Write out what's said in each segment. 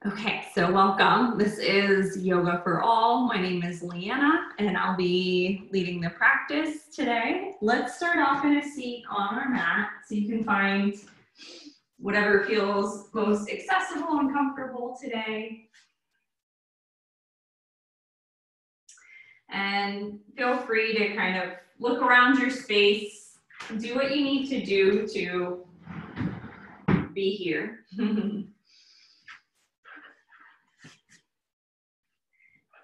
Okay, so welcome. This is Yoga for All. My name is Lianna, and I'll be leading the practice today. Let's start off in a seat on our mat so you can find whatever feels most accessible and comfortable today. And feel free to kind of look around your space, do what you need to do to be here.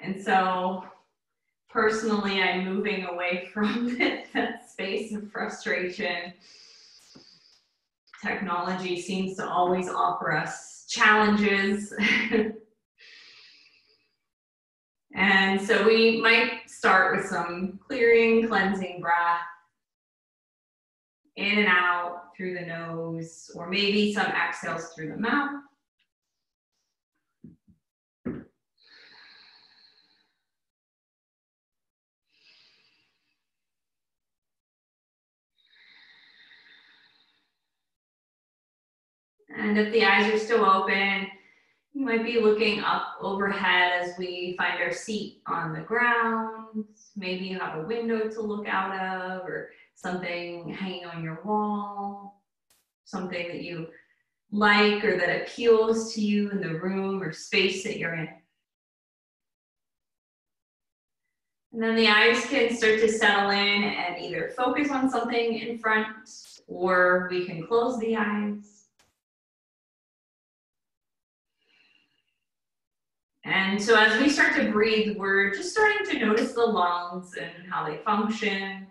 And so personally, I'm moving away from that space of frustration. Technology seems to always offer us challenges. And so we might start with some clearing, cleansing breath in and out through the nose, or maybe some exhales through the mouth. And if the eyes are still open, you might be looking up overhead as we find our seat on the ground. Maybe you have a window to look out of, or something hanging on your wall, something that you like or that appeals to you in the room or space that you're in. And then the eyes can start to settle in and either focus on something in front, or we can close the eyes. And so as we start to breathe, we're just starting to notice the lungs and how they function,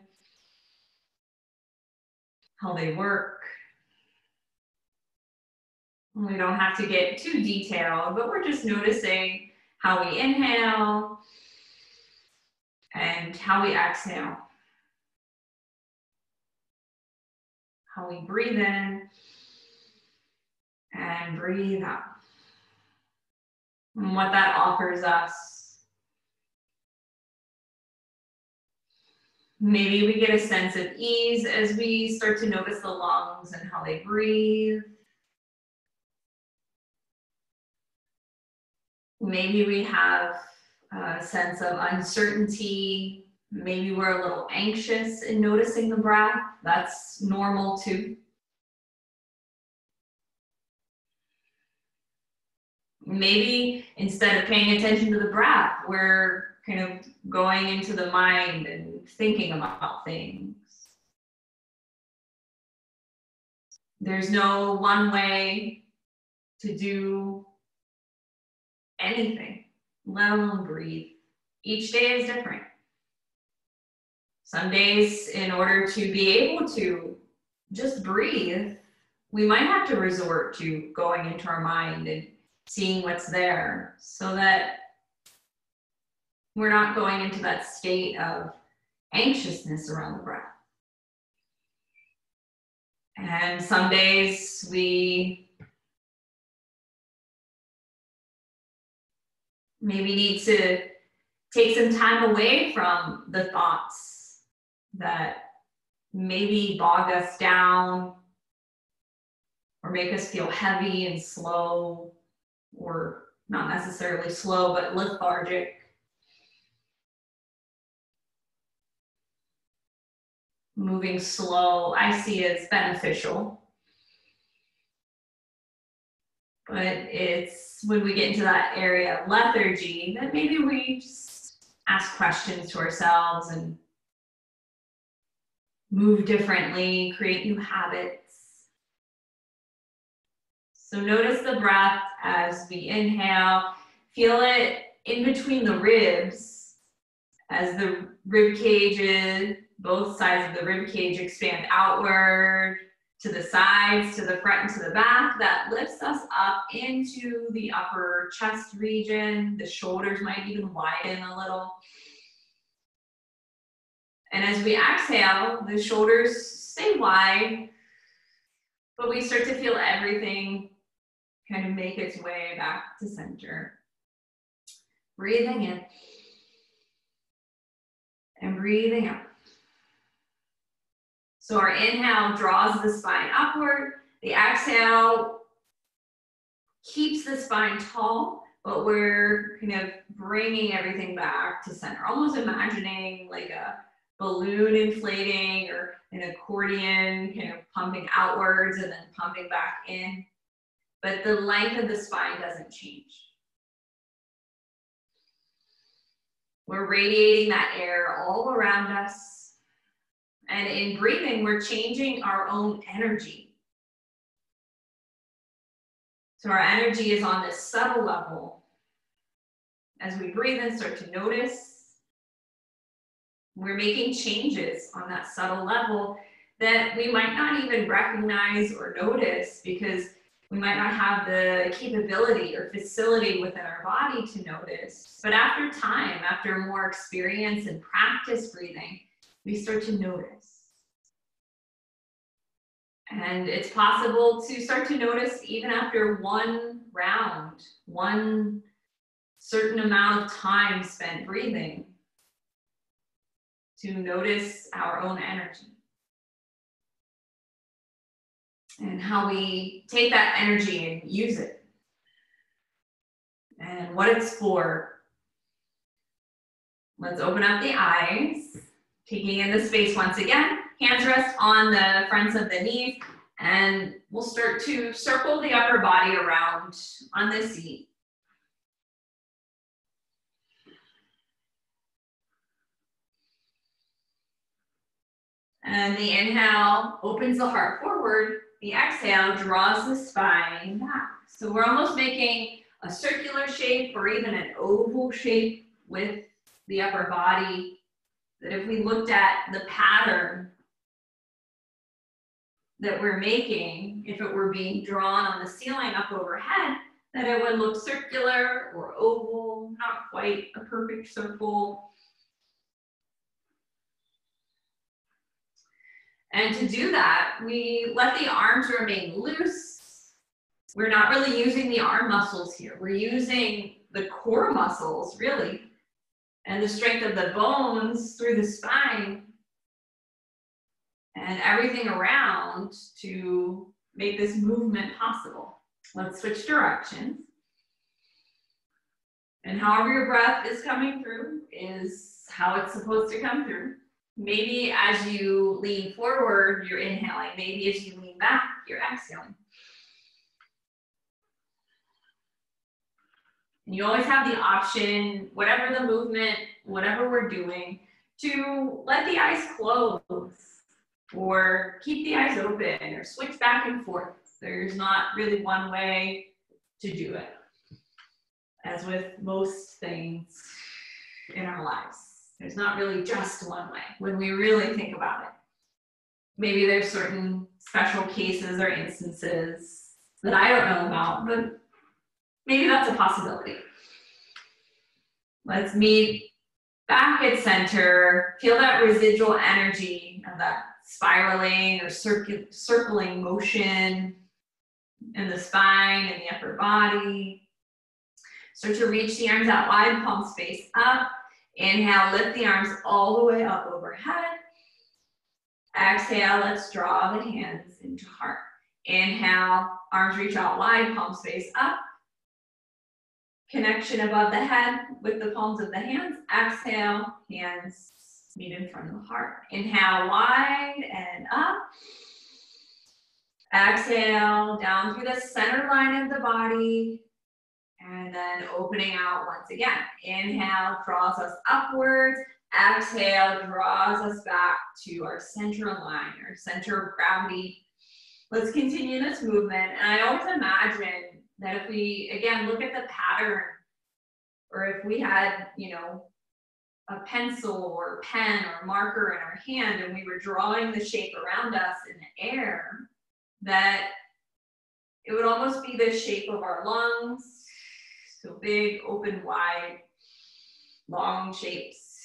how they work. We don't have to get too detailed, but we're just noticing how we inhale and how we exhale. How we breathe in and breathe out. And what that offers us. Maybe we get a sense of ease as we start to notice the lungs and how they breathe. Maybe we have a sense of uncertainty. Maybe we're a little anxious in noticing the breath. That's normal too. Maybe instead of paying attention to the breath, we're kind of going into the mind and thinking about things. There's no one way to do anything, let alone breathe. Each day is different. Some days, in order to be able to just breathe, we might have to resort to going into our mind and seeing what's there so that we're not going into that state of anxiousness around the breath. And some days we maybe need to take some time away from the thoughts that maybe bog us down or make us feel heavy and slow, or not necessarily slow, but lethargic. Moving slow, I see as beneficial. But it's when we get into that area of lethargy that maybe we just ask questions to ourselves and move differently, create new habits. So notice the breath as we inhale. Feel it in between the ribs as the rib cages, both sides of the rib cage expand outward to the sides, to the front, and to the back. That lifts us up into the upper chest region. The shoulders might even widen a little. And as we exhale, the shoulders stay wide, but we start to feel everything kind of make its way back to center. Breathing in and breathing out. So our inhale draws the spine upward. The exhale keeps the spine tall, but we're kind of bringing everything back to center, almost imagining like a balloon inflating or an accordion kind of pumping outwards and then pumping back in. But the length of the spine doesn't change. We're radiating that air all around us. And in breathing, we're changing our own energy. So our energy is on this subtle level. As we breathe and start to notice, we're making changes on that subtle level that we might not even recognize or notice because we might not have the capability or facility within our body to notice. But after time, after more experience and practice breathing, we start to notice. And it's possible to start to notice even after one round, one certain amount of time spent breathing, to notice our own energy and how we take that energy and use it and what it's for. Let's open up the eyes, taking in the space once again. Hands rest on the fronts of the knees, and we'll start to circle the upper body around on the seat. And the inhale opens the heart forward. The exhale draws the spine back. So we're almost making a circular shape or even an oval shape with the upper body. That if we looked at the pattern that we're making, if it were being drawn on the ceiling up overhead, that it would look circular or oval, not quite a perfect circle. And to do that, we let the arms remain loose. We're not really using the arm muscles here. We're using the core muscles, really, and the strength of the bones through the spine and everything around to make this movement possible. Let's switch directions. And however your breath is coming through is how it's supposed to come through. Maybe as you lean forward, you're inhaling. Maybe as you lean back, you're exhaling. And you always have the option, whatever the movement, whatever we're doing, to let the eyes close or keep the eyes open or switch back and forth. There's not really one way to do it, as with most things in our lives. There's not really just one way when we really think about it. Maybe there's certain special cases or instances that I don't know about, but maybe that's a possibility. Let's meet back at center. Feel that residual energy of that spiraling or circling motion in the spine and the upper body. Start to reach the arms out wide, palms face up. Inhale, lift the arms all the way up overhead. Exhale, let's draw the hands into heart. Inhale, arms reach out wide, palms face up. Connection above the head with the palms of the hands. Exhale, hands meet in front of the heart. Inhale, wide and up. Exhale, down through the center line of the body. And then opening out once again. Inhale draws us upwards. Exhale draws us back to our central line, our center of gravity. Let's continue this movement. And I always imagine that if we, again, look at the pattern, or if we had, a pencil or pen or marker in our hand and we were drawing the shape around us in the air, that it would almost be the shape of our lungs. So big, open, wide, long shapes.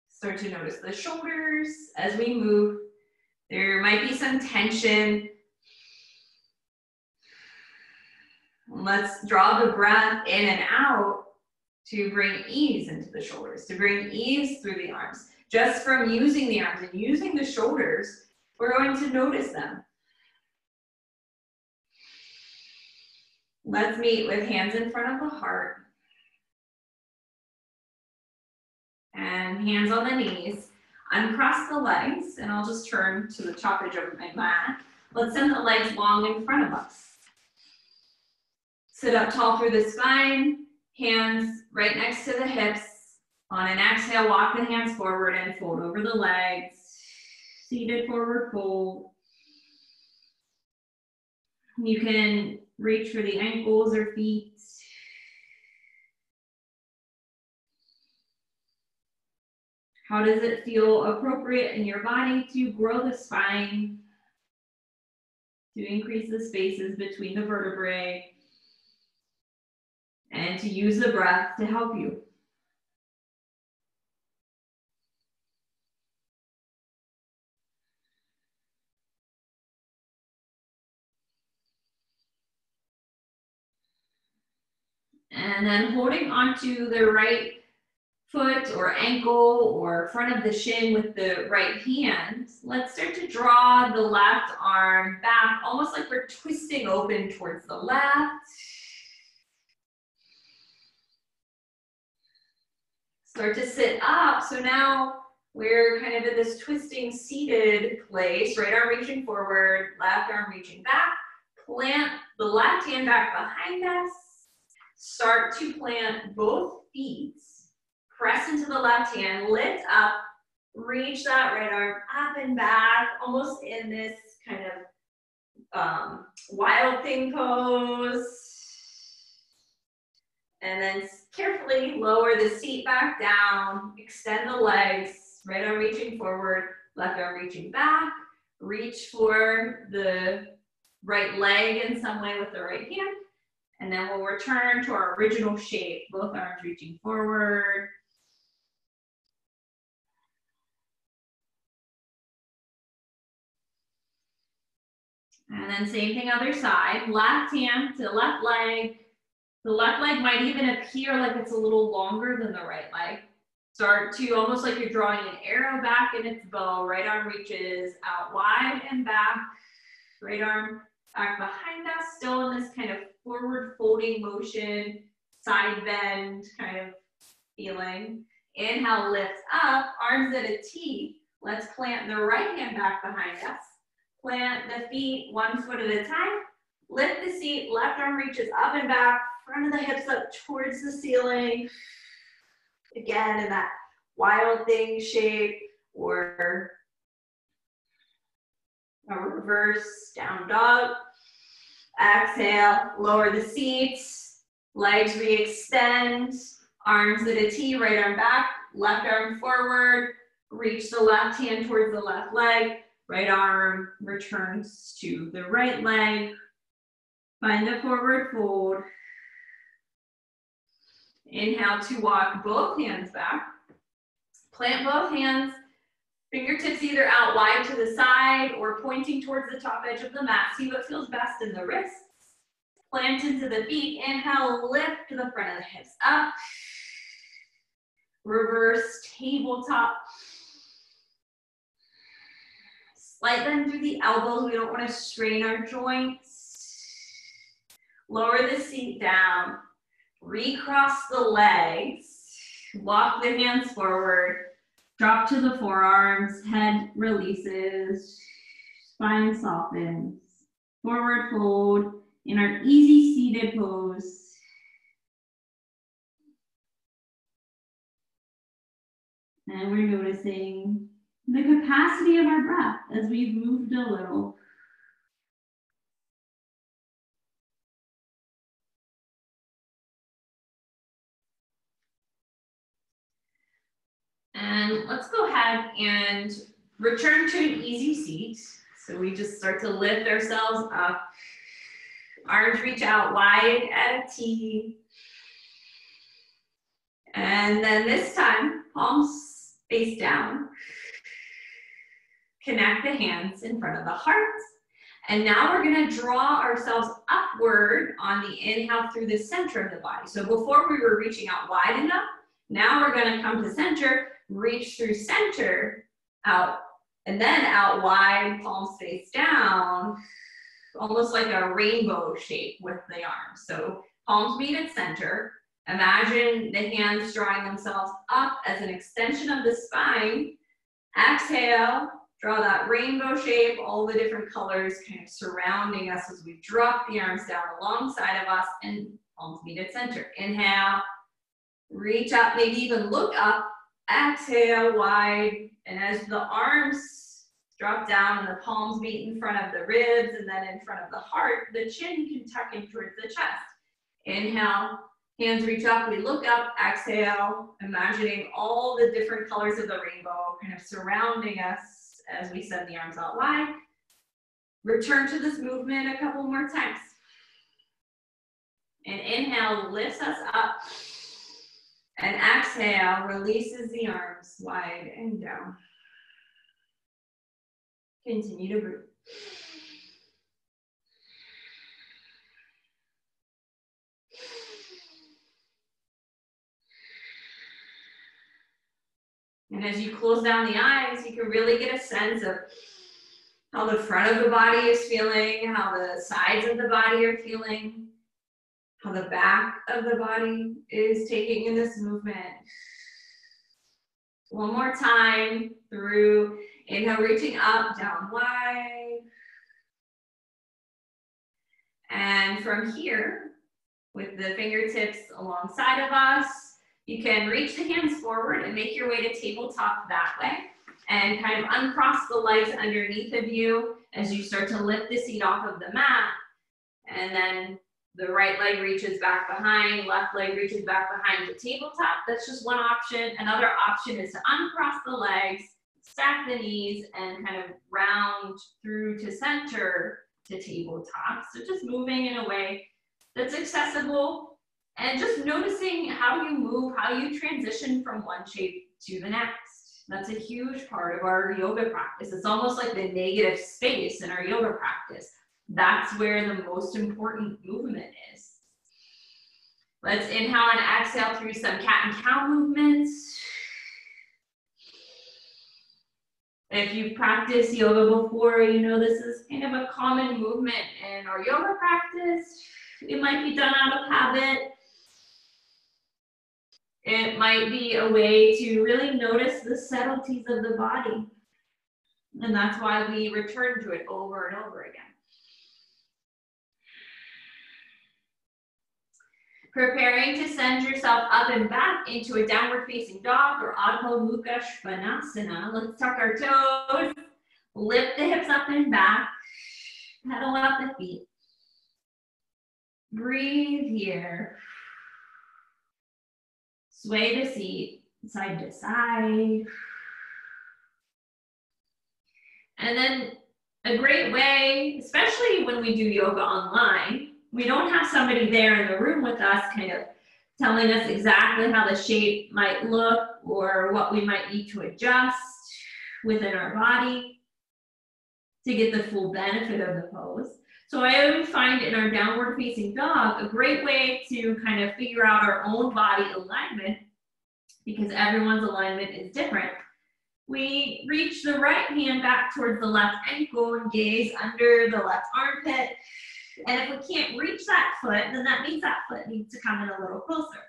Start to notice the shoulders as we move. There might be some tension. Let's draw the breath in and out to bring ease into the shoulders, to bring ease through the arms. Just from using the arms and using the shoulders, we're going to notice them. Let's meet with hands in front of the heart. And hands on the knees. Uncross the legs, and I'll just turn to the top edge of my mat. Let's send the legs long in front of us. Sit up tall through the spine, hands right next to the hips. On an exhale, walk the hands forward and fold over the legs. Seated forward fold. You can reach for the ankles or feet. How does it feel appropriate in your body to grow the spine, to increase the spaces between the vertebrae, and to use the breath to help you? And then holding onto the right foot or ankle or front of the shin with the right hand, let's start to draw the left arm back, almost like we're twisting open towards the left. Start to sit up. So now we're kind of in this twisting seated place, right arm reaching forward, left arm reaching back. Plant the left hand back behind us. Start to plant both feet. Press into the left hand, lift up, reach that right arm up and back, almost in this kind of wild thing pose. And then carefully lower the seat back down, extend the legs, right arm reaching forward, left arm reaching back, reach for the right leg in some way with the right hand. And then we'll return to our original shape, both arms reaching forward. And then same thing other side, left hand to left leg. The left leg might even appear like it's a little longer than the right leg. Start to almost like you're drawing an arrow back in its bow. Right arm reaches out wide and back. Right arm back behind us, still in this kind of forward folding motion, side bend kind of feeling. Inhale, lift up, arms at a T. Let's plant the right hand back behind us. Plant the feet one foot at a time. Lift the seat, left arm reaches up and back, front of the hips up towards the ceiling. Again, in that wild thing shape, or a reverse down dog. Exhale, lower the seat, legs re-extend, arms at a T, right arm back, left arm forward, reach the left hand towards the left leg, right arm returns to the right leg. Find the forward fold. Inhale to walk both hands back. Plant both hands, fingertips either out wide to the side or pointing towards the top edge of the mat. See what feels best in the wrists. Plant into the feet. Inhale, lift the front of the hips up. Reverse tabletop. Slight bend through the elbows. We don't want to strain our joints. Lower the seat down. Recross the legs. Walk the hands forward. Drop to the forearms. Head releases. Spine softens. Forward fold in our easy seated pose. And we're noticing the capacity of our breath as we've moved a little. And let's go ahead and return to an easy seat. So we just start to lift ourselves up. Arms reach out wide at a T. And then this time, palms face down. Connect the hands in front of the heart. And now we're gonna draw ourselves upward on the inhale through the center of the body. So before we were reaching out wide enough, now we're gonna come to center, reach through center, out, and then out wide, palms face down, almost like a rainbow shape with the arms. So palms meet at center. Imagine the hands drawing themselves up as an extension of the spine. Exhale, draw that rainbow shape, all the different colors kind of surrounding us as we drop the arms down alongside of us and palms meet at center. Inhale, reach up, maybe even look up. Exhale, wide. And as the arms drop down and the palms meet in front of the ribs and then in front of the heart, the chin can tuck in towards the chest. Inhale, hands reach up, we look up, exhale, imagining all the different colors of the rainbow kind of surrounding us as we send the arms out wide. Return to this movement a couple more times. And inhale lifts us up. And exhale releases the arms wide and down. Continue to breathe. And as you close down the eyes, you can really get a sense of how the front of the body is feeling, how the sides of the body are feeling, how the back of the body is taking in this movement. One more time through inhale, reaching up, down wide. And from here, with the fingertips alongside of us, you can reach the hands forward and make your way to tabletop that way. And kind of uncross the legs underneath of you as you start to lift the seat off of the mat. And then the right leg reaches back behind, left leg reaches back behind the tabletop. That's just one option. Another option is to uncross the legs, stack the knees, and kind of round through to center to tabletop. So just moving in a way that's accessible and just noticing how you move, how you transition from one shape to the next. That's a huge part of our yoga practice. It's almost like the negative space in our yoga practice. That's where the most important movement is. Let's inhale and exhale through some cat and cow movements. If you've practiced yoga before, you know this is kind of a common movement in our yoga practice. It might be done out of habit. It might be a way to really notice the subtleties of the body. And that's why we return to it over and over again. Preparing to send yourself up and back into a downward facing dog or Adho Mukha Svanasana. Let's tuck our toes, lift the hips up and back, pedal out the feet. Breathe here. Sway the seat side to side. And then a great way, especially when we do yoga online, we don't have somebody there in the room with us kind of telling us exactly how the shape might look or what we might need to adjust within our body to get the full benefit of the pose. So I always find in our downward facing dog a great way to kind of figure out our own body alignment, because everyone's alignment is different. We reach the right hand back towards the left ankle and gaze under the left armpit. And if we can't reach that foot, then that means that foot needs to come in a little closer.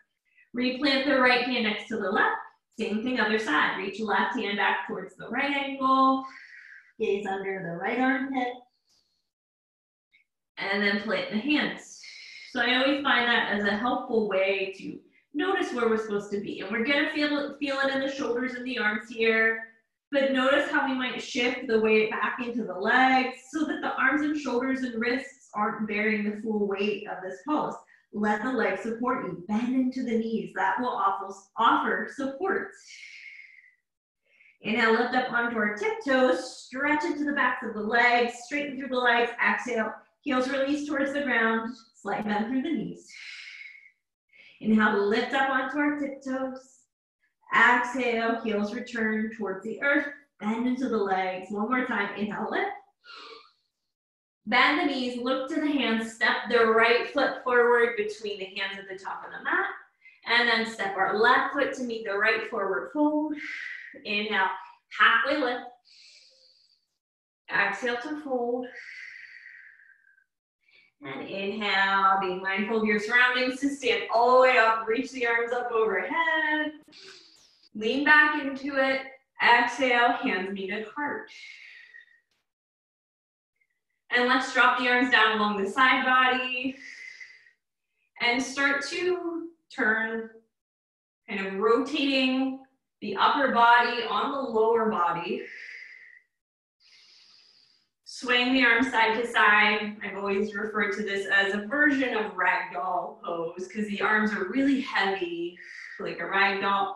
Replant the right hand next to the left. Same thing, other side. Reach left hand back towards the right ankle. Gaze under the right armpit. And then plant the hands. So I always find that as a helpful way to notice where we're supposed to be. And we're gonna feel it in the shoulders and the arms here. But notice how we might shift the weight back into the legs so that the arms and shoulders and wrists aren't bearing the full weight of this pose. Let the legs support you. Bend into the knees. That will offer support. Inhale, lift up onto our tiptoes. Stretch into the backs of the legs. Straighten through the legs. Exhale. Heels release towards the ground. Slight bend through the knees. Inhale, lift up onto our tiptoes. Exhale, heels return towards the earth. Bend into the legs. One more time. Inhale, lift. Bend the knees, look to the hands, step the right foot forward between the hands at the top of the mat, and then step our left foot to meet the right forward fold. Inhale, halfway lift. Exhale to fold. And inhale, being mindful of your surroundings to stand all the way up, reach the arms up overhead. Lean back into it. Exhale, hands meet at heart. And let's drop the arms down along the side body and start to turn, kind of rotating the upper body on the lower body. Swing the arms side to side. I've always referred to this as a version of ragdoll pose because the arms are really heavy, like a ragdoll.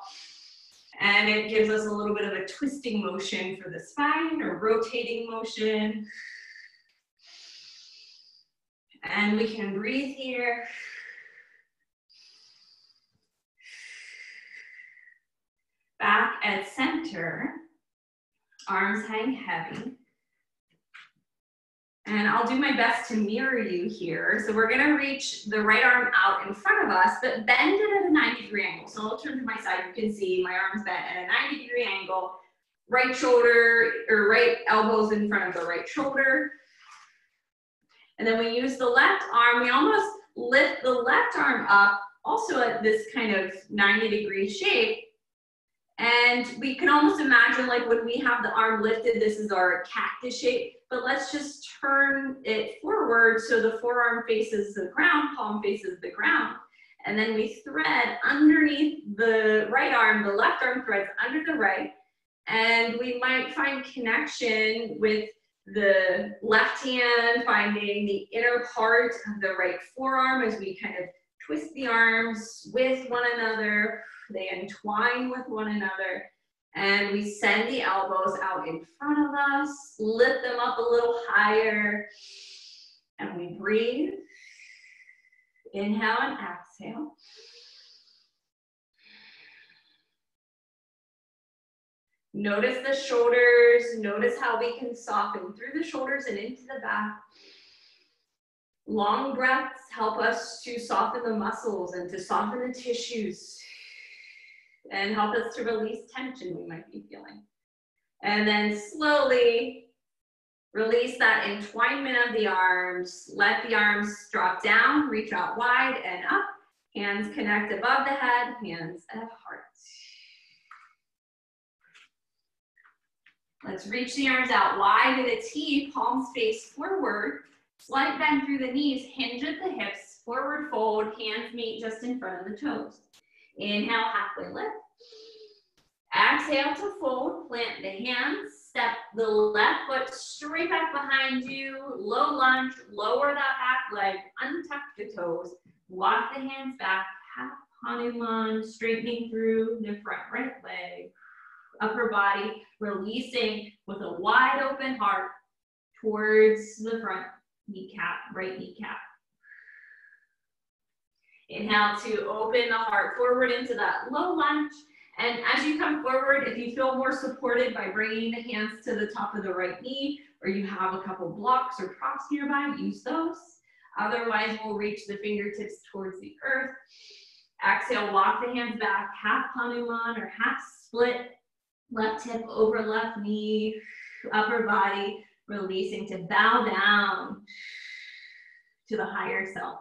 And it gives us a little bit of a twisting motion for the spine or rotating motion. And we can breathe here. Back at center, arms hang heavy. And I'll do my best to mirror you here. So we're gonna reach the right arm out in front of us, but bend it at a 90-degree angle. So I'll turn to my side, you can see my arms bent at a 90-degree angle. Right shoulder, or right elbows in front of the right shoulder. And then we use the left arm, we almost lift the left arm up, also at this kind of 90-degree shape. And we can almost imagine like when we have the arm lifted, this is our cactus shape, but let's just turn it forward so the forearm faces the ground, palm faces the ground. And then we thread underneath the right arm, the left arm threads under the right, and we might find connection with the left hand, finding the inner part of the right forearm as we kind of twist the arms with one another. They entwine with one another, and we send the elbows out in front of us, lift them up a little higher, and we breathe. Inhale and exhale. Notice the shoulders, notice how we can soften through the shoulders and into the back. Long breaths help us to soften the muscles and to soften the tissues and help us to release tension we might be feeling. And then slowly release that entwinement of the arms. Let the arms drop down, reach out wide and up. Hands connect above the head, hands at heart. Let's reach the arms out wide in a T, palms face forward. Slight bend through the knees, hinge at the hips, forward fold, hands meet just in front of the toes. Inhale, halfway lift. Exhale to fold, plant the hands, step the left foot straight back behind you, low lunge, lower that back leg, untuck the toes, walk the hands back, half Hanuman, straightening through the front right leg, upper body, releasing with a wide open heart towards the front kneecap, right kneecap. Inhale to open the heart forward into that low lunge. And as you come forward, if you feel more supported by bringing the hands to the top of the right knee, or you have a couple blocks or props nearby, use those. Otherwise, we'll reach the fingertips towards the earth. Exhale, walk the hands back, half Hanuman or half split. Left hip over left knee, upper body, releasing to bow down to the higher self.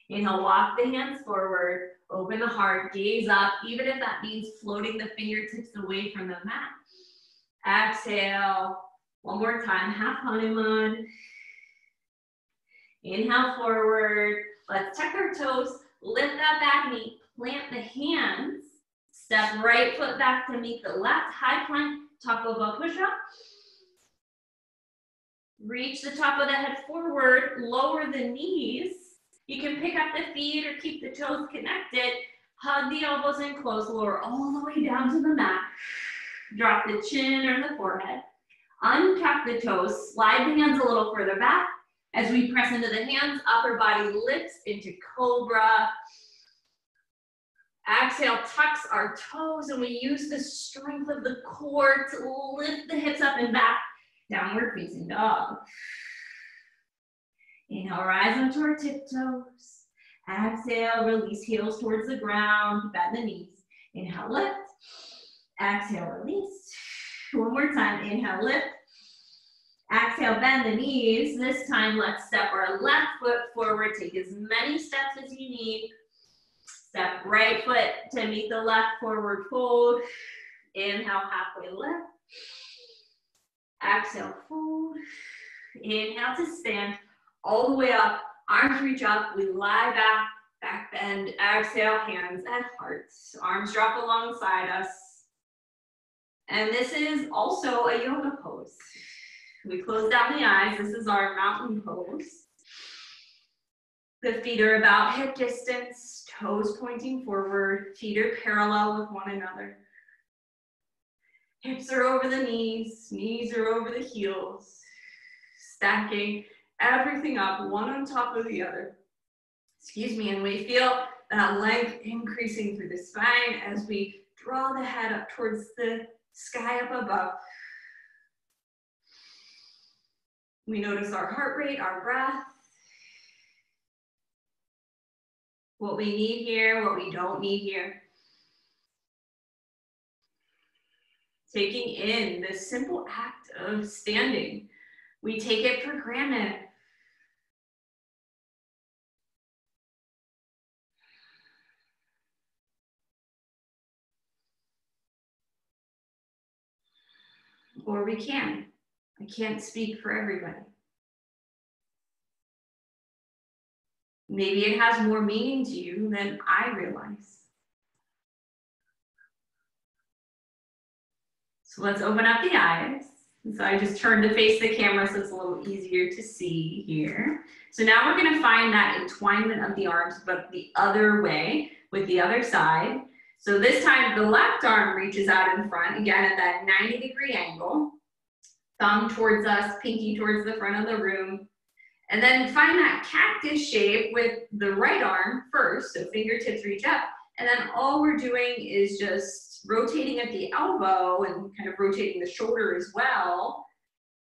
Inhale, walk the hands forward, open the heart, gaze up, even if that means floating the fingertips away from the mat. Exhale, one more time, half Hanuman. Inhale forward, let's tuck our toes, lift that back knee, plant the hands, step right foot back to meet the left, high plank, top of a push-up. Reach the top of the head forward, lower the knees. You can pick up the feet or keep the toes connected. Hug the elbows in close, lower all the way down to the mat. Drop the chin or the forehead. Untuck the toes, slide the hands a little further back. As we press into the hands, upper body lifts into cobra. Exhale, tucks our toes, and we use the strength of the core to lift the hips up and back. Downward facing dog. Inhale, rise onto our tiptoes. Exhale, release heels towards the ground, bend the knees. Inhale, lift. Exhale, release. One more time, inhale, lift. Exhale, bend the knees. This time, let's step our left foot forward. Take as many steps as you need. Step right foot to meet the left forward fold. Inhale, halfway lift. Exhale, fold. Inhale to stand. All the way up. Arms reach up. We lie back. Back bend. Exhale, hands at heart. Arms drop alongside us. And this is also a yoga pose. We close down the eyes. This is our mountain pose. The feet are about hip distance, toes pointing forward, feet are parallel with one another. Hips are over the knees are over the heels, stacking everything up, one on top of the other. Excuse me, and we feel that length increasing through the spine as we draw the head up towards the sky up above. We notice our heart rate, our breath, what we need here, what we don't need here. Taking in this simple act of standing. We take it for granted. Or we can. I can't speak for everybody. Maybe it has more meaning to you than I realize. So let's open up the eyes. So I just turned to face the camera so it's a little easier to see here. So now we're going to find that entwinement of the arms, but the other way with the other side. So this time the left arm reaches out in front, again at that 90-degree angle. Thumb towards us, pinky towards the front of the room. And then find that cactus shape with the right arm first, so fingertips reach up. And then all we're doing is just rotating at the elbow and kind of rotating the shoulder as well.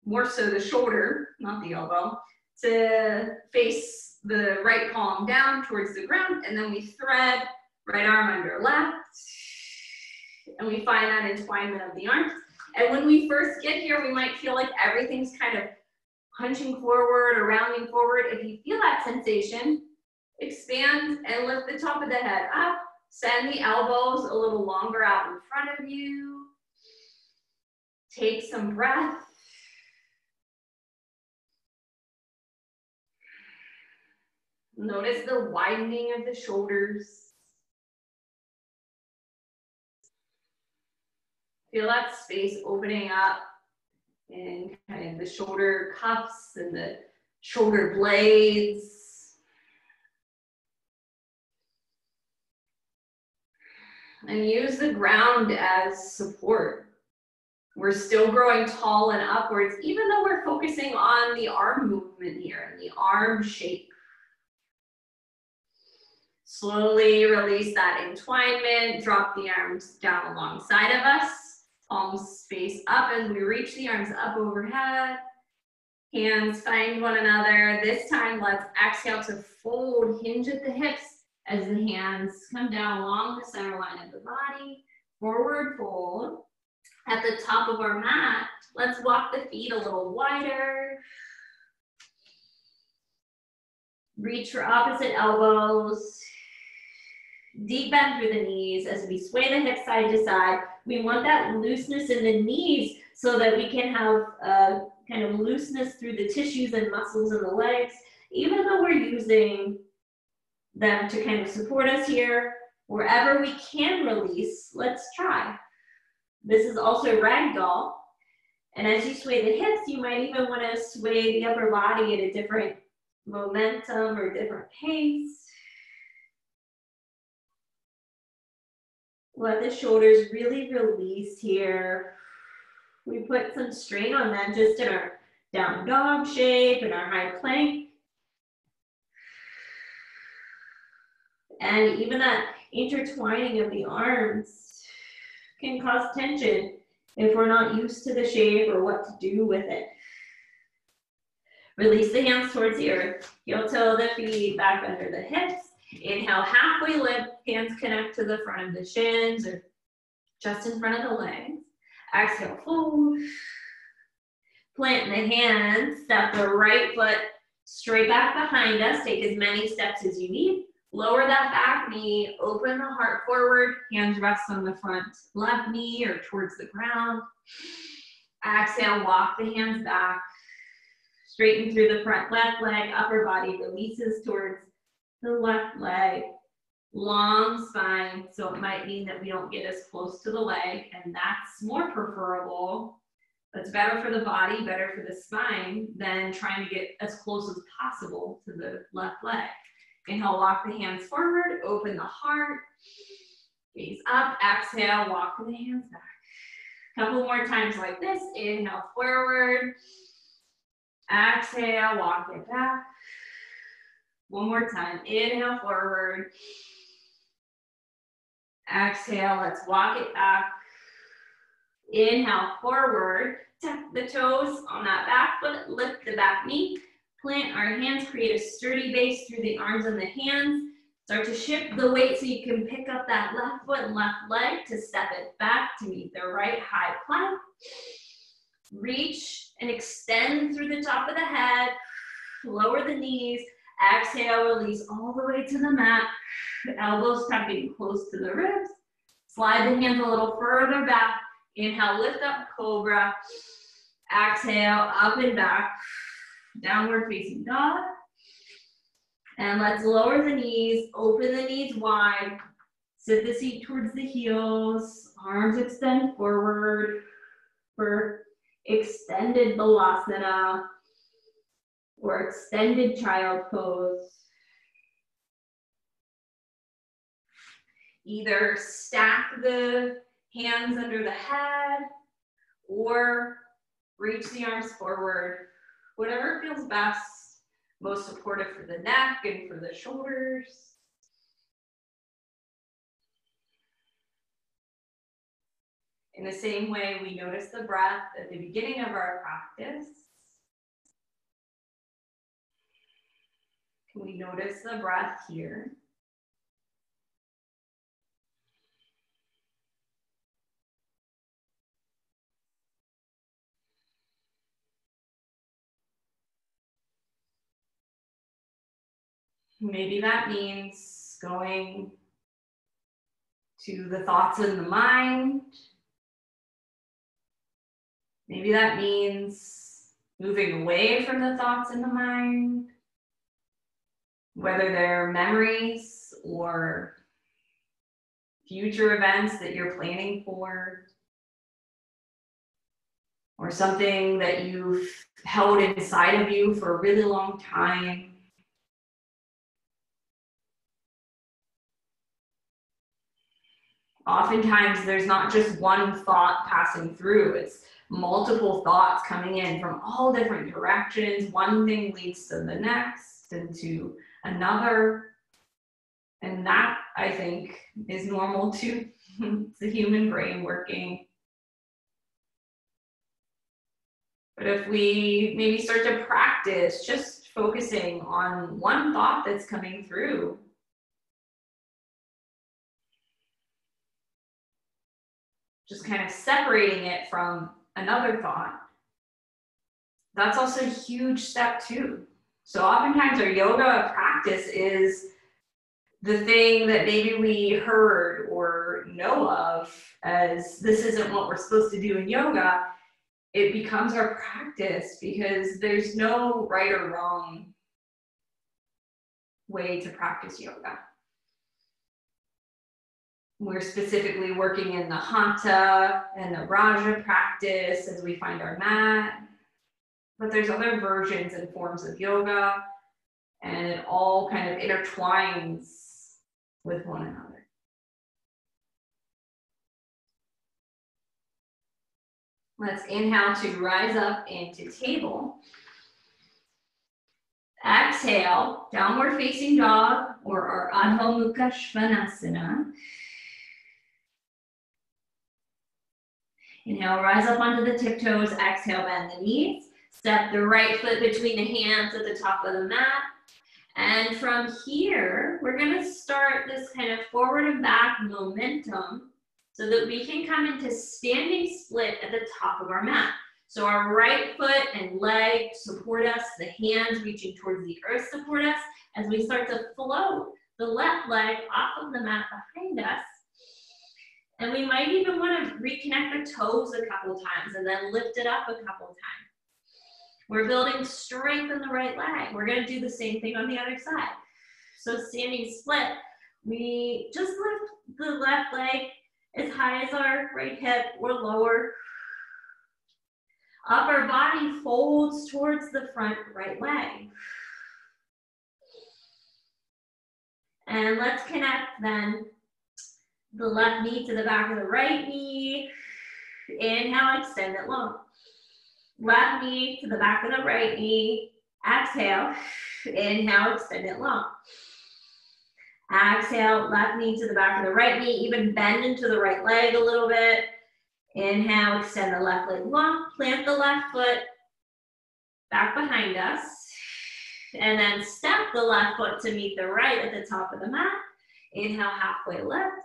More so the shoulder, not the elbow, to face the right palm down towards the ground. And then we thread right arm under left. And we find that entwinement of the arms. And when we first get here, we might feel like everything's kind of punching forward or rounding forward. If you feel that sensation, expand and lift the top of the head up. Send the elbows a little longer out in front of you. Take some breath. Notice the widening of the shoulders. Feel that space opening up in kind of the shoulder cuffs and the shoulder blades. And use the ground as support. We're still growing tall and upwards, even though we're focusing on the arm movement here and the arm shape. Slowly release that entwinement, drop the arms down alongside of us. Palms face up as we reach the arms up overhead. Hands find one another. This time, let's exhale to fold, hinge at the hips as the hands come down along the center line of the body. Forward fold. At the top of our mat, let's walk the feet a little wider. Reach for opposite elbows. Deep bend through the knees as we sway the hips side to side. We want that looseness in the knees so that we can have a kind of looseness through the tissues and muscles in the legs. Even though we're using them to kind of support us here, wherever we can release, let's try. This is also ragdoll. And as you sway the hips, you might even want to sway the upper body at a different momentum or different pace. Let the shoulders really release here. We put some strain on that just in our down dog shape and our high plank. And even that intertwining of the arms can cause tension if we're not used to the shape or what to do with it. Release the hands towards the earth. Heel toe the feet back under the hips. Inhale, halfway lift, hands connect to the front of the shins or just in front of the legs. Exhale, fold. Plant the hands, step the right foot straight back behind us. Take as many steps as you need. Lower that back knee, open the heart forward, hands rest on the front left knee or towards the ground. Exhale, walk the hands back. Straighten through the front left leg, upper body releases towards the left leg. Long spine, so it might mean that we don't get as close to the leg, and that's more preferable. That's better for the body, better for the spine than trying to get as close as possible to the left leg. Inhale, walk the hands forward, open the heart, gaze up, exhale, walk the hands back. Couple more times like this. Inhale, forward. Exhale, walk it back. One more time. Inhale, forward. Exhale, let's walk it back. Inhale, forward. Tuck the toes on that back foot. Lift the back knee. Plant our hands. Create a sturdy base through the arms and the hands. Start to shift the weight so you can pick up that left foot and left leg to step it back to meet the right high plank. Reach and extend through the top of the head. Lower the knees. Exhale, release all the way to the mat. Elbows tucking close to the ribs. Slide the hands a little further back. Inhale, lift up, cobra. Exhale, up and back. Downward facing dog. And let's lower the knees, open the knees wide. Sit the seat towards the heels. Arms extend forward for extended balasana or extended child pose. Either stack the hands under the head or reach the arms forward. Whatever feels best, most supportive for the neck and for the shoulders. In the same way, we notice the breath at the beginning of our practice. Can we notice the breath here? Maybe that means going to the thoughts in the mind. Maybe that means moving away from the thoughts in the mind, whether they're memories or future events that you're planning for, or something that you've held inside of you for a really long time. Oftentimes, there's not just one thought passing through, it's multiple thoughts coming in from all different directions. One thing leads to the next and to another. And that, I think, is normal too. It's the human brain working. But if we maybe start to practice just focusing on one thought that's coming through, just kind of separating it from another thought, that's also a huge step too. So oftentimes our yoga practice is the thing that maybe we heard or know of as this isn't what we're supposed to do in yoga. It becomes our practice because there's no right or wrong way to practice yoga. We're specifically working in the Hatha and the Raja practice as we find our mat. But there's other versions and forms of yoga, and it all kind of intertwines with one another. Let's inhale to rise up into table. Exhale, downward facing dog or our Adho Mukha Svanasana. Inhale, rise up onto the tiptoes. Exhale, bend the knees. Step the right foot between the hands at the top of the mat. And from here, we're going to start this kind of forward and back momentum so that we can come into standing split at the top of our mat. So our right foot and leg support us, the hands reaching towards the earth support us as we start to float the left leg off of the mat behind us. And we might even want to reconnect the toes a couple times and then lift it up a couple times. We're building strength in the right leg. We're going to do the same thing on the other side. So standing split, we just lift the left leg as high as our right hip or lower. Upper body folds towards the front right leg. And let's connect then the left knee to the back of the right knee. Inhale, extend it long. Left knee to the back of the right knee. Exhale. Inhale, extend it long. Exhale, left knee to the back of the right knee. Even bend into the right leg a little bit. Inhale, extend the left leg long. Plant the left foot back behind us. And then step the left foot to meet the right at the top of the mat. Inhale, halfway lift.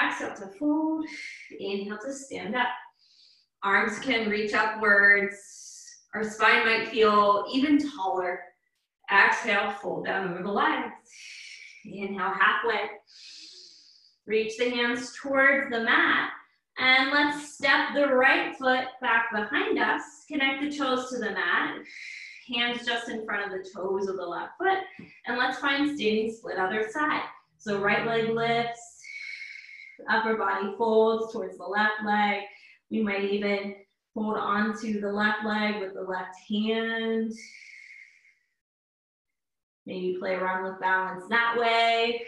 Exhale to fold. Inhale to stand up. Arms can reach upwards. Our spine might feel even taller. Exhale, fold down over the legs. Inhale, halfway. Reach the hands towards the mat. And let's step the right foot back behind us. Connect the toes to the mat. Hands just in front of the toes of the left foot. And let's find standing split other side. So right leg lifts. Upper body folds towards the left leg. We might even hold onto the left leg with the left hand. Maybe play around with balance that way.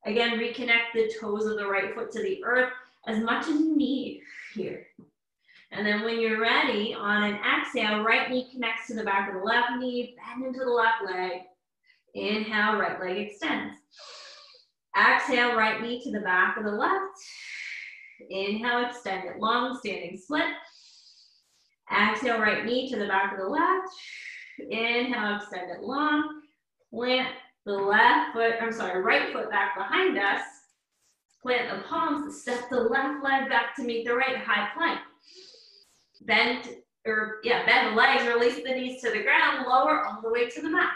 Again, reconnect the toes of the right foot to the earth as much as you need here. And then when you're ready, on an exhale, right knee connects to the back of the left knee, bend into the left leg. Inhale, right leg extends. Exhale, right knee to the back of the left. Inhale, extend it long, standing split. Exhale, right knee to the back of the left. Inhale, extend it long. Plant the right foot back behind us. Plant the palms to step the left leg back to meet the right, high plank. Bend the legs, release the knees to the ground, lower all the way to the mat.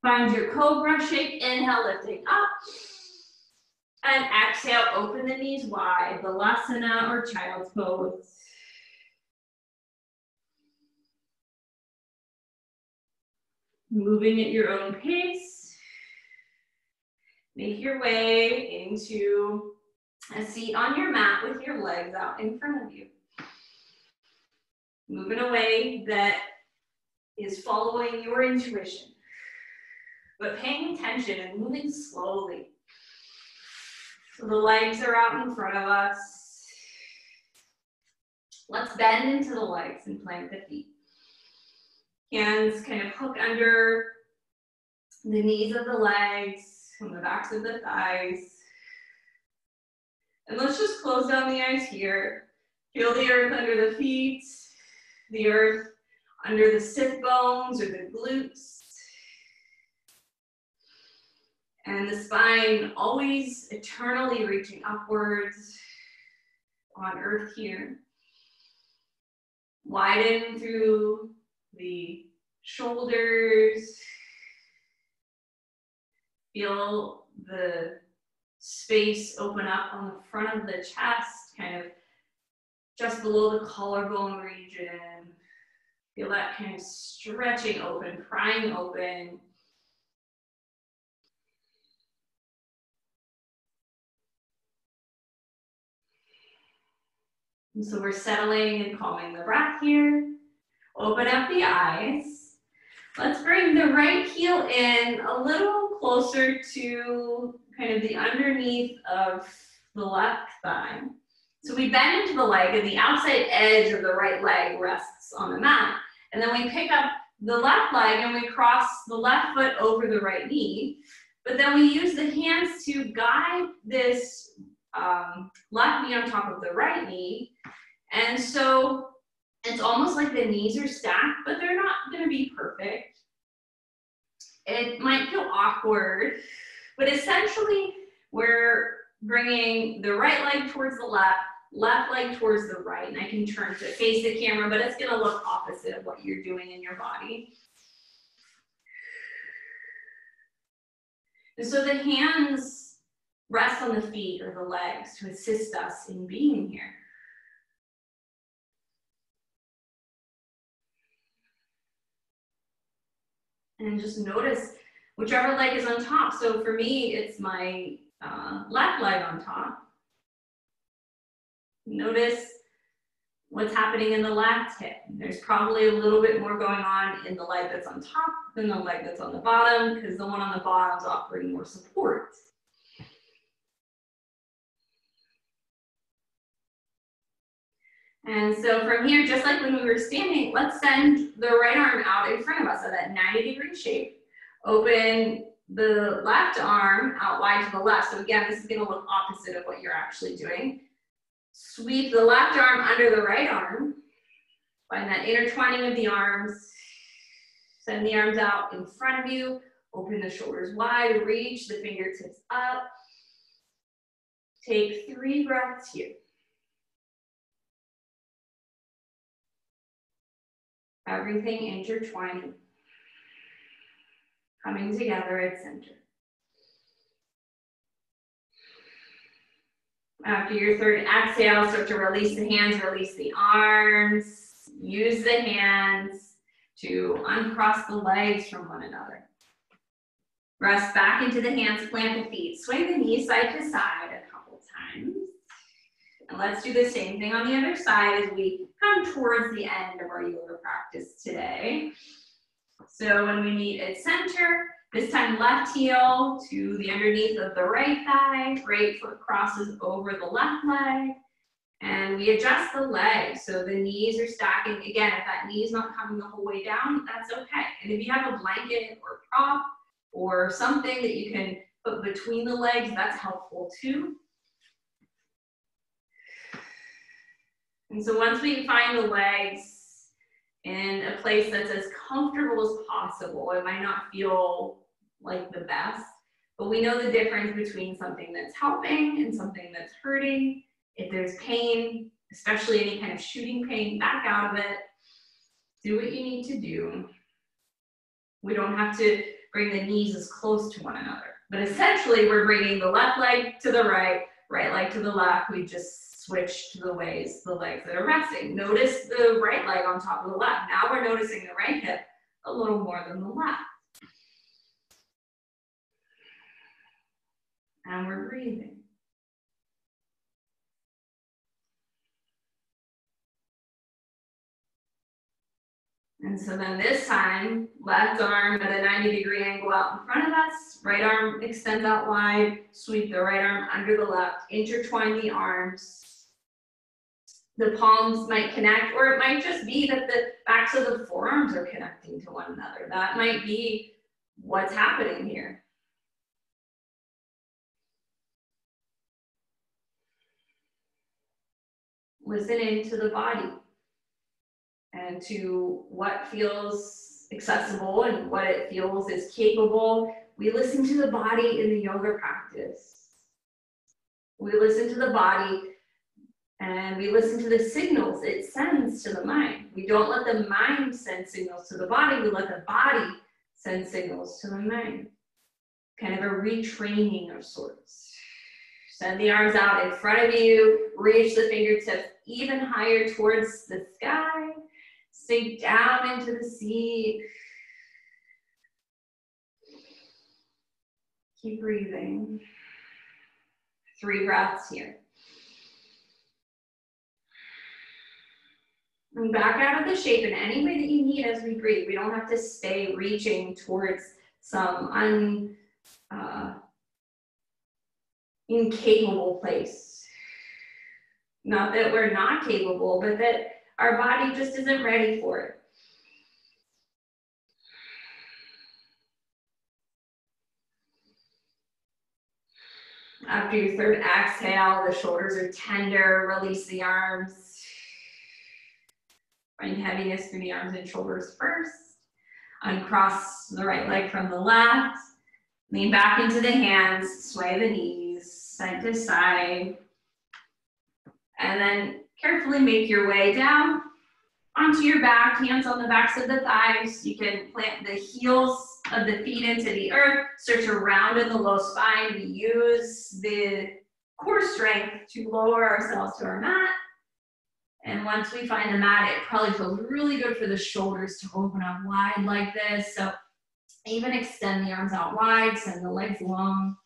Find your cobra shape, inhale, lifting up. And exhale, open the knees wide, Balasana or child's pose. Moving at your own pace. Make your way into a seat on your mat with your legs out in front of you. Move in a way that is following your intuition, but paying attention and moving slowly. So the legs are out in front of us. Let's bend into the legs and plant the feet. Hands kind of hook under the knees of the legs, from the backs of the thighs. And let's just close down the eyes here. Feel the earth under the feet, the earth under the sit bones or the glutes. And the spine always eternally reaching upwards on earth here. Widen through the shoulders. Feel the space open up on the front of the chest, kind of just below the collarbone region. Feel that kind of stretching open, prying open. And so we're settling and calming the breath here. Open up the eyes. Let's bring the right heel in a little closer to kind of the underneath of the left thigh. So we bend into the leg and the outside edge of the right leg rests on the mat. And then we pick up the left leg and we cross the left foot over the right knee. But then we use the hands to guide this left knee on top of the right knee. And so it's almost like the knees are stacked, but they're not going to be perfect. It might feel awkward, but essentially we're bringing the right leg towards the left, left leg towards the right, and I can turn to face the camera, but it's gonna look opposite of what you're doing in your body. And so the hands rest on the feet or the legs to assist us in being here. And just notice whichever leg is on top. So for me, it's my left leg on top. Notice what's happening in the left hip. There's probably a little bit more going on in the leg that's on top than the leg that's on the bottom, because the one on the bottom is offering more support. And so from here, just like when we were standing, let's send the right arm out in front of us at that 90-degree shape. Open the left arm out wide to the left. So again, this is going to look opposite of what you're actually doing. Sweep the left arm under the right arm. Find that intertwining of the arms. Send the arms out in front of you. Open the shoulders wide, reach the fingertips up. Take 3 breaths here. Everything intertwining, coming together at center. After your third exhale, start to release the hands, release the arms. Use the hands to uncross the legs from one another. Rest back into the hands, plant the feet. Sway the knees side to side a couple times. And let's do the same thing on the other side as we come towards the end of our yoga practice today. So when we meet at center, this time left heel to the underneath of the right thigh, right foot crosses over the left leg, and we adjust the legs so the knees are stacking. Again, if that knee is not coming the whole way down, that's okay. And if you have a blanket or prop or something that you can put between the legs, that's helpful too. And so once we find the legs in a place that's as comfortable as possible, it might not feel like the best, but we know the difference between something that's helping and something that's hurting. If there's pain, especially any kind of shooting pain, back out of it. Do what you need to do. We don't have to bring the knees as close to one another, but essentially we're bringing the left leg to the right, right leg to the left. We just switch to the legs that are resting. Notice the right leg on top of the left. Now we're noticing the right hip a little more than the left. And we're breathing. And so then this time, left arm at a 90-degree angle out in front of us, right arm extends out wide, sweep the right arm under the left, intertwine the arms. The palms might connect, or it might just be that the backs of the forearms are connecting to one another. That might be what's happening here. Listen into the body and to what feels accessible and what it feels is capable. We listen to the body in the yoga practice. We listen to the body and we listen to the signals it sends to the mind. We don't let the mind send signals to the body. We let the body send signals to the mind. Kind of a retraining of sorts. Send the arms out in front of you. Reach the fingertips even higher towards the sky. Sink down into the seat. Keep breathing. 3 breaths here. And back out of the shape in any way that you need as we breathe. We don't have to stay reaching towards some incapable place. Not that we're not capable, but that our body just isn't ready for it. After your third exhale, the shoulders are tender. Release the arms. Find heaviness through the arms and shoulders first. Uncross the right leg from the left. Lean back into the hands. Sway the knees side to side. And then carefully make your way down onto your back, hands on the backs of the thighs. You can plant the heels of the feet into the earth, start to round in the low spine. We use the core strength to lower ourselves to our mat. And once we find the mat, it probably feels really good for the shoulders to open up wide like this. So even extend the arms out wide, send the legs long.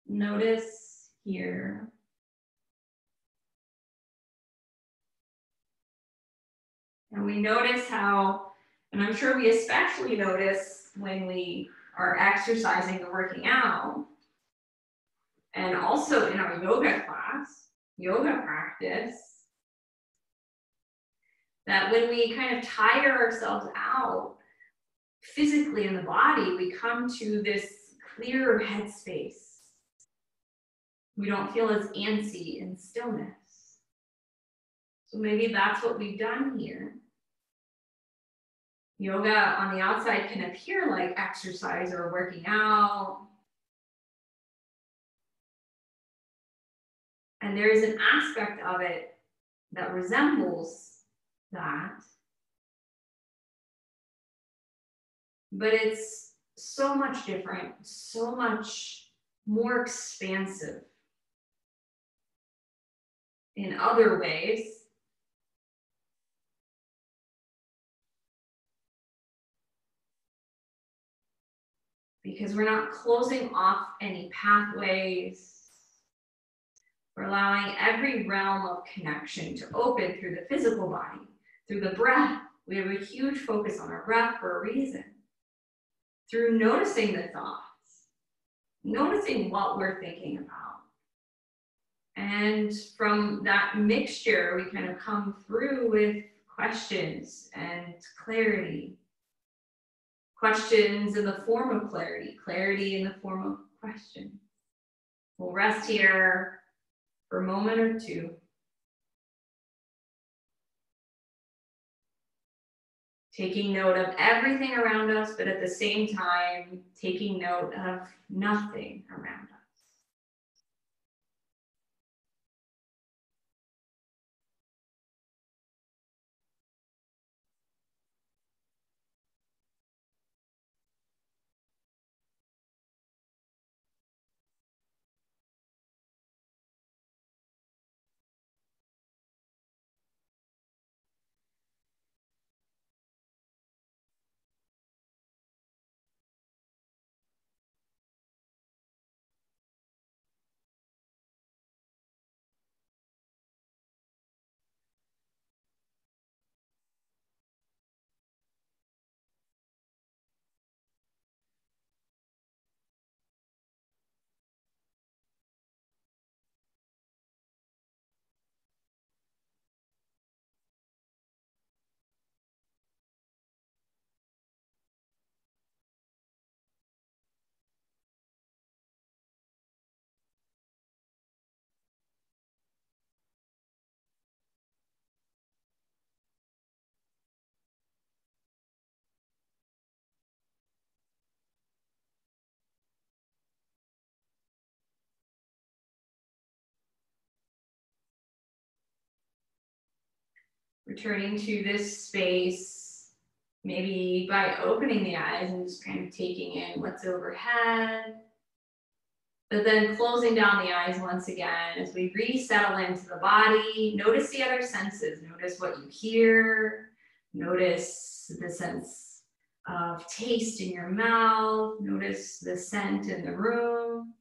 Notice here. And we notice how, and I'm sure we especially notice when we are exercising or working out, and also in our yoga class, yoga practice, that when we kind of tire ourselves out physically in the body, we come to this clearer headspace. We don't feel as antsy in stillness. So maybe that's what we've done here. Yoga on the outside can appear like exercise or working out. And there is an aspect of it that resembles that. But it's so much different, so much more expansive in other ways. Because we're not closing off any pathways. We're allowing every realm of connection to open through the physical body, through the breath. We have a huge focus on our breath for a reason. Through noticing the thoughts, noticing what we're thinking about. And from that mixture, we kind of come through with questions and clarity. Questions in the form of clarity, clarity in the form of question. We'll rest here for a moment or two. Taking note of everything around us, but at the same time, taking note of nothing around us. Returning to this space, maybe by opening the eyes and just kind of taking in what's overhead, but then closing down the eyes once again as we resettle into the body. Notice the other senses. Notice what you hear. Notice the sense of taste in your mouth. Notice the scent in the room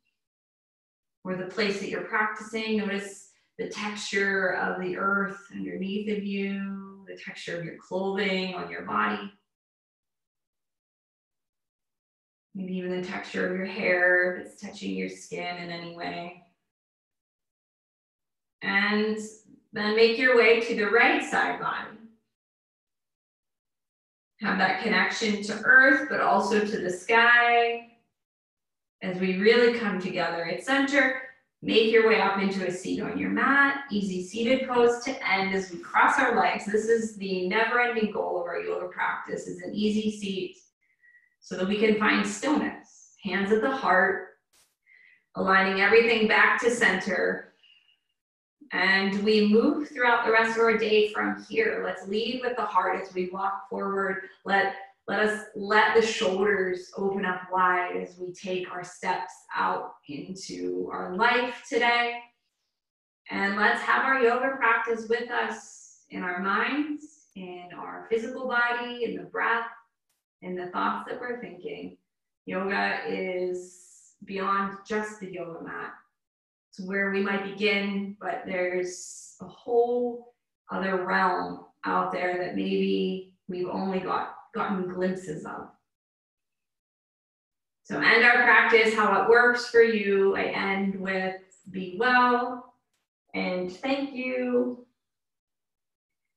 or the place that you're practicing. Notice the texture of the earth underneath of you, the texture of your clothing on your body. Maybe even the texture of your hair if it's touching your skin in any way. And then make your way to the right side body. Have that connection to earth, but also to the sky. As we really come together at center, make your way up into a seat on your mat. Easy seated pose to end as we cross our legs. This is the never-ending goal of our yoga practice, is an easy seat so that we can find stillness. Hands at the heart. aligning everything back to center. And we move throughout the rest of our day from here. Let's lead with the heart as we walk forward. Let us let the shoulders open up wide as we take our steps out into our life today. And let's have our yoga practice with us in our minds, in our physical body, in the breath, in the thoughts that we're thinking. Yoga is beyond just the yoga mat. It's where we might begin, but there's a whole other realm out there that maybe we've only gotten glimpses of. So end our practice how it works for you. I end with be well and thank you.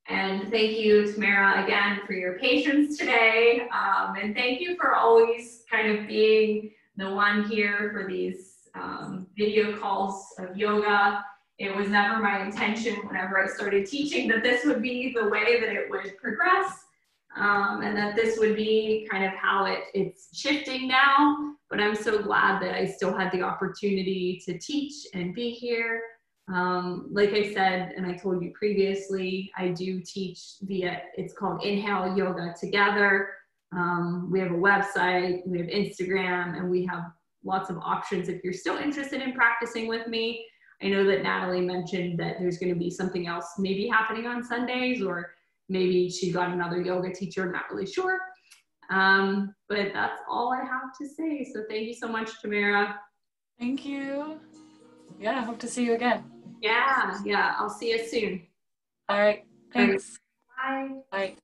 And thank you, Tamara, again for your patience today. And thank you for always kind of being the one here for these video calls of yoga. It was never my intention whenever I started teaching that this would be the way that it would progress, and that this would be kind of how it's shifting now. But I'm so glad that I still had the opportunity to teach and be here. Like I said, and I told you previously, I do teach via, it's called Inhale Yoga Together. We have a website, we have Instagram, and we have lots of options if you're still interested in practicing with me. I know that Natalie mentioned that there's going to be something else maybe happening on Sundays, or maybe she got another yoga teacher, I'm not really sure. But that's all I have to say. So thank you so much, Tamara. Thank you. Yeah, I hope to see you again. Yeah, I'll see you soon. All right, thanks. Bye. Bye.